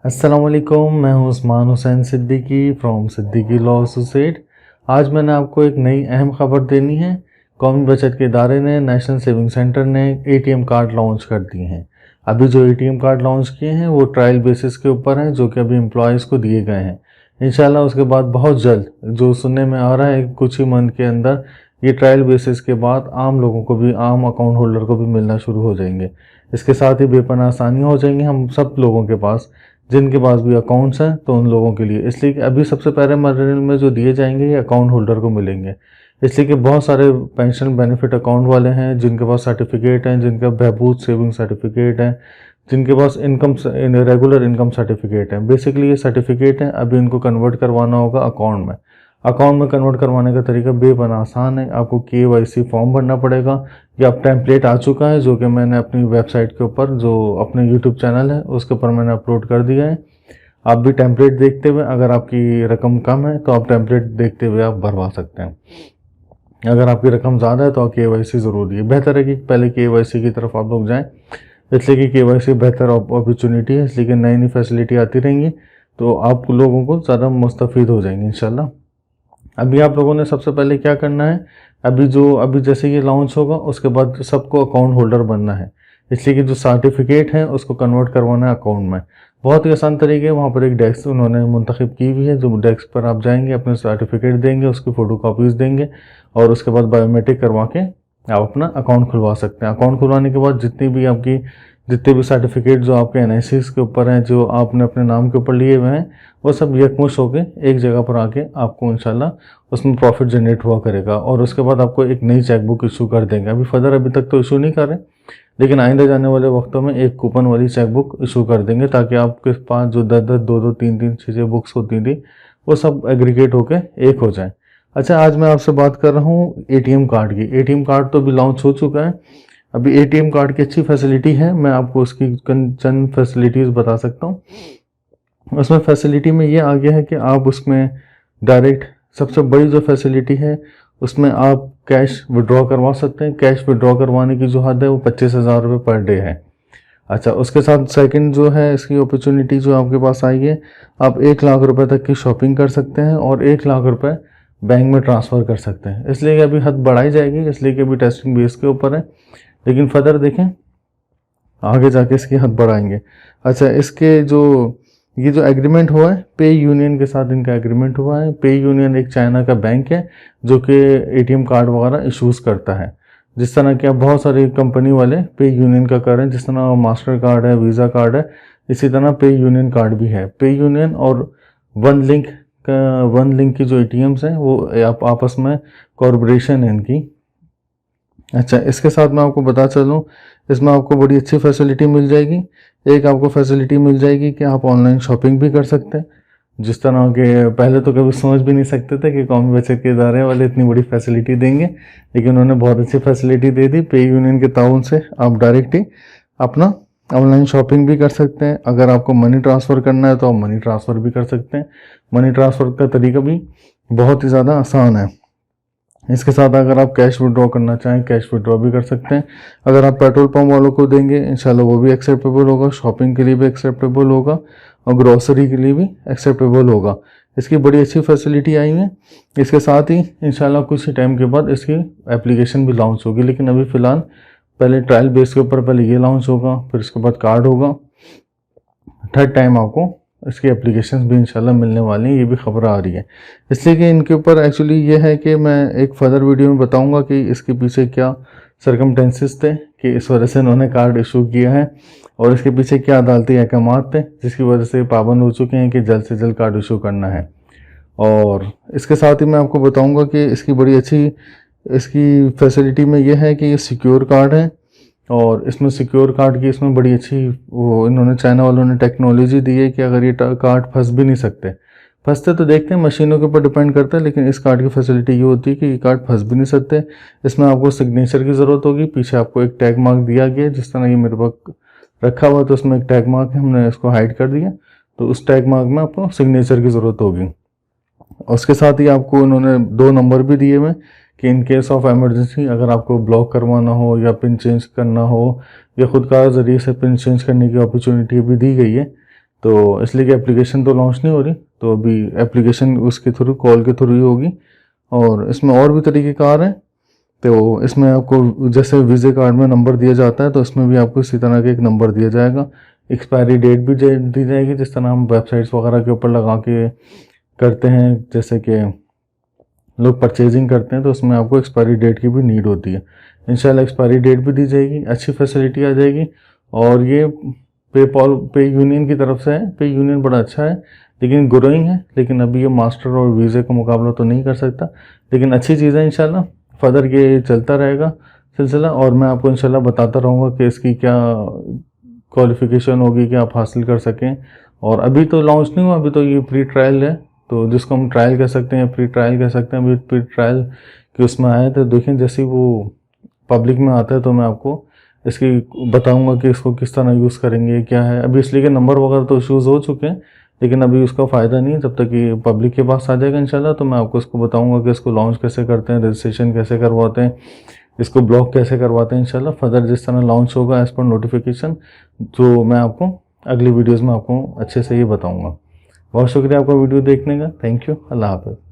अस्सलाम वालेकुम, मैं हूं Usman Hussain Siddiqui from Siddiqui law associate. आज मैंने आपको एक नई अहम खबर देनी है। कौमी बचत के इदारे ने नेशनल सेविंग सेंटर ने एटीएम कार्ड लॉन्च कर दिए हैं। अभी जो एटीएम कार्ड लॉन्च किए हैं वो ट्रायल बेसिस के ऊपर हैं, जो कि अभी एम्प्लॉयज़ को दिए गए हैं। इंशाल्लाह उसके बाद बहुत जल्द, जो सुनने में आ रहा है कुछ ही मंथ के अंदर, ये ट्रायल बेसिस के बाद आम लोगों को भी, आम अकाउंट होल्डर को भी मिलना शुरू हो जाएंगे। इसके साथ ही बेपनाह आसानियाँ हो जाएंगी हम सब लोगों के पास जिनके पास भी अकाउंट्स हैं, तो उन लोगों के लिए। इसलिए कि अभी सबसे पहले मटेरियल में जो दिए जाएंगे ये अकाउंट होल्डर को मिलेंगे। इसलिए कि बहुत सारे पेंशन बेनिफिट अकाउंट वाले हैं जिनके पास सर्टिफिकेट हैं, जिनका बहबूद सेविंग सर्टिफिकेट है, जिनके पास इनकम रेगुलर इनकम सर्टिफिकेट है। बेसिकली ये सर्टिफिकेट है, अभी इनको कन्वर्ट करवाना होगा अकाउंट में। अकाउंट में कन्वर्ट करवाने का तरीका बेपनाह आसान है। आपको KYC फॉर्म भरना पड़ेगा। ये अब टेम्पलेट आ चुका है, जो कि मैंने अपनी वेबसाइट के ऊपर, जो अपने यूट्यूब चैनल है उसके ऊपर मैंने अपलोड कर दिया है। आप भी टेम्पलेट देखते हुए, अगर आपकी रकम कम है तो आप टेम्पलेट देखते हुए आप भरवा सकते हैं। अगर आपकी रकम ज़्यादा है तो KYC ज़रूरी है। बेहतर है कि पहले KYC की तरफ आप लोग जाएँ, इसलिए कि KYC बेहतर अपॉर्चुनिटी है। इसलिए कि नई नई फैसिलिटी आती रहेंगी तो आप लोगों को ज़्यादा मुस्तफ़ीद हो जाएंगे इंशाल्लाह। अभी आप लोगों ने सबसे पहले क्या करना है, अभी जैसे ये लॉन्च होगा उसके बाद सबको अकाउंट होल्डर बनना है। इसलिए कि जो सर्टिफिकेट है उसको कन्वर्ट करवाना है अकाउंट में। बहुत ही आसान तरीके है। वहाँ पर एक डेस्क उन्होंने मुंतखब की हुई है, जो डेस्क पर आप जाएंगे, अपने सर्टिफिकेट देंगे, उसकी फ़ोटो कापीज़ देंगे और उसके बाद बायोमेट्रिक करवा के आप अपना अकाउंट खुलवा सकते हैं। अकाउंट खुलवाने के बाद जितने भी सर्टिफिकेट जो आपके NICs के ऊपर हैं, जो आपने अपने नाम के ऊपर लिए हुए हैं, वो सब यकमुश्त होके एक जगह पर आके आपको इंशाल्लाह उसमें प्रॉफिट जनरेट हुआ करेगा। और उसके बाद आपको एक नई चेकबुक इशू कर देंगे। अभी तक तो इशू नहीं कर रहे, लेकिन आइंदा जाने वाले वक्तों में एक कूपन वाली चेकबुक इशू कर देंगे, ताकि आपके पास जो 10-10, 2-2, 3-3, 6-6 बुक्स होती थी वो सब एग्रीगेट होके एक हो जाए। अच्छा, आज मैं आपसे बात कर रहा हूँ ATM कार्ड की। ATM कार्ड तो अभी लॉन्च हो चुका है। अभी ATM कार्ड की अच्छी फैसिलिटी है, मैं आपको उसकी चंद फैसिलिटीज़ बता सकता हूँ। उसमें फैसिलिटी में ये आ गया है कि आप उसमें डायरेक्ट, सबसे बड़ी जो फैसिलिटी है उसमें आप कैश विड्रॉ करवा सकते हैं। कैश विड्रॉ करवाने की जो हद है वो 25,000 रुपये पर डे है। अच्छा, उसके साथ सेकंड जो है इसकी अपॉर्चुनिटी जो आपके पास आई है, आप 1 लाख रुपए तक की शॉपिंग कर सकते हैं और 1 लाख रुपए बैंक में ट्रांसफ़र कर सकते हैं। इसलिए कि अभी हद बढ़ाई जाएगी, इसलिए कि अभी टेस्टिंग बेस के ऊपर है, लेकिन फर्दर देखें आगे जाके इसकी हद बढ़ाएंगे। अच्छा, ये जो एग्रीमेंट हुआ है पे यूनियन के साथ, इनका एग्रीमेंट हुआ है। पे यूनियन एक चाइना का बैंक है जो कि ATM कार्ड वगैरह इशूज़ करता है। जिस तरह कि अब बहुत सारी कंपनी वाले पे यूनियन का कर रहे हैं, जिस तरह मास्टर कार्ड है, वीज़ा कार्ड है, इसी तरह पे यूनियन कार्ड भी है। पे यूनियन और वन लिंक की जो ATMs हैं वो आपस में कॉर्पोरेशन है इनकी। अच्छा, इसके साथ मैं आपको बता चलूँ, इसमें आपको बड़ी अच्छी फैसिलिटी मिल जाएगी। एक आपको फैसिलिटी मिल जाएगी कि आप ऑनलाइन शॉपिंग भी कर सकते हैं। जिस तरह के पहले तो कभी समझ भी नहीं सकते थे कि कौमी बचत के इदारे वाले इतनी बड़ी फैसिलिटी देंगे, लेकिन उन्होंने बहुत अच्छी फैसिलिटी दे दी। पे यूनियन के ताउन से आप डायरेक्ट ही अपना ऑनलाइन शॉपिंग भी कर सकते हैं। अगर आपको मनी ट्रांसफ़र करना है तो आप मनी ट्रांसफ़र भी कर सकते हैं। मनी ट्रांसफ़र का तरीका भी बहुत ही ज़्यादा आसान है। इसके साथ अगर आप कैश विड्रॉ करना चाहें, कैश विड्रॉ भी कर सकते हैं। अगर आप पेट्रोल पंप वालों को देंगे, इंशाल्लाह वो भी एक्सेप्टेबल होगा, शॉपिंग के लिए भी एक्सेप्टेबल होगा और ग्रॉसरी के लिए भी एक्सेप्टेबल होगा। इसकी बड़ी अच्छी फैसिलिटी आई है। इसके साथ ही इंशाल्लाह कुछ ही टाइम के बाद इसकी एप्लीकेशन भी लॉन्च होगी, लेकिन अभी फ़िलहाल पहले ट्रायल बेस के ऊपर पहले ये लॉन्च होगा, फिर उसके बाद कार्ड होगा। थर्ड टाइम आपको इसकी एप्लीकेशंस भी इंशाल्लाह मिलने वाली हैं, ये भी खबर आ रही है। इसलिए कि इनके ऊपर एक्चुअली ये है कि मैं एक फर्दर वीडियो में बताऊंगा कि इसके पीछे क्या सरकमटेंसेस थे कि इस वजह से इन्होंने कार्ड इशू किया है, और इसके पीछे क्या अदालती अहकामात थे जिसकी वजह से पाबंद हो चुके हैं कि जल्द से जल्द कार्ड इशू करना है। और इसके साथ ही मैं आपको बताऊँगा कि इसकी बड़ी अच्छी इसकी फैसिलिटी में यह है कि ये सिक्योर कार्ड है, और इसमें सिक्योर कार्ड की इसमें बड़ी अच्छी वो इन्होंने चाइना वालों ने टेक्नोलॉजी दी है कि अगर ये कार्ड फंस भी नहीं सकते। फंसते तो देखते हैं, मशीनों के ऊपर डिपेंड करता है, लेकिन इस कार्ड की फैसिलिटी ये होती है कि ये कार्ड फंस भी नहीं सकते। इसमें आपको सिग्नेचर की ज़रूरत होगी। पीछे आपको एक टैग मार्क दिया गया है, जिस तरह ये मेरे पास रखा हुआ तो उसमें एक टैग मार्क है, हमने इसको हाइड कर दिया, तो उस टैग मार्क में आपको सिग्नेचर की ज़रूरत होगी। और उसके साथ ही आपको उन्होंने 2 नंबर भी दिए हुए कि इन केस ऑफ एमरजेंसी अगर आपको ब्लॉक करवाना हो या पिन चेंज करना हो या खुद का ज़रिए से पिन चेंज करने की अपॉर्चुनिटी भी दी गई है, तो इसलिए कि एप्लीकेशन तो लॉन्च नहीं हो रही, तो अभी एप्लीकेशन उसके थ्रू, कॉल के थ्रू ही होगी। और इसमें और भी तरीके कार हैं, तो इसमें आपको जैसे वीज़ा कार्ड में नंबर दिया जाता है, तो इसमें भी आपको इसी तरह का एक नंबर दिया जाएगा। एक्सपायरी डेट भी दी जाएगी, जिस तरह हम वेबसाइट्स वगैरह के ऊपर लगा के करते हैं, जैसे कि लोग परचेजिंग करते हैं, तो उसमें आपको एक्सपायरी डेट की भी नीड होती है। इंशाल्लाह एक्सपायरी डेट भी दी जाएगी, अच्छी फैसिलिटी आ जाएगी। और ये पे यूनियन की तरफ से है। पे यूनियन बड़ा अच्छा है, लेकिन ग्रोइंग है, लेकिन अभी ये मास्टर और वीज़े का मुकाबला तो नहीं कर सकता, लेकिन अच्छी चीज़ है। इंशाल्लाह फर्दर ये चलता रहेगा सिलसिला, और मैं आपको इंशाल्लाह बताता रहूँगा कि इसकी क्या क्वालिफ़िकेशन होगी कि आप हासिल कर सकें। और अभी तो लॉन्च नहीं हुआ, अभी तो ये प्री ट्रायल है, तो जिसको हम ट्रायल कह सकते हैं, प्री ट्रायल कह सकते हैं। अभी प्री ट्रायल कि उसमें आए थे, देखें जैसे वो पब्लिक में आता है तो मैं आपको इसकी बताऊंगा कि इसको किस तरह यूज़ करेंगे, क्या है। अभी इसलिए कि नंबर वगैरह तो इशूज़ हो चुके हैं, लेकिन अभी उसका फ़ायदा नहीं है जब तक कि पब्लिक के पास आ जाएगा इंशाल्लाह। तो मैं आपको इसको बताऊंगा कि इसको लॉन्च कैसे करते हैं, रजिस्ट्रेशन कैसे करवाते हैं, इसको ब्लॉक कैसे करवाते हैं। इंशाल्लाह फर्दर जिस तरह लॉन्च होगा एज़ पर नोटिफिकेशन, तो मैं आपको अगली वीडियोज़ में आपको अच्छे से ये बताऊँगा। बहुत शुक्रिया आपका वीडियो देखने का। Thank you. अल्लाह हाफ़िज़।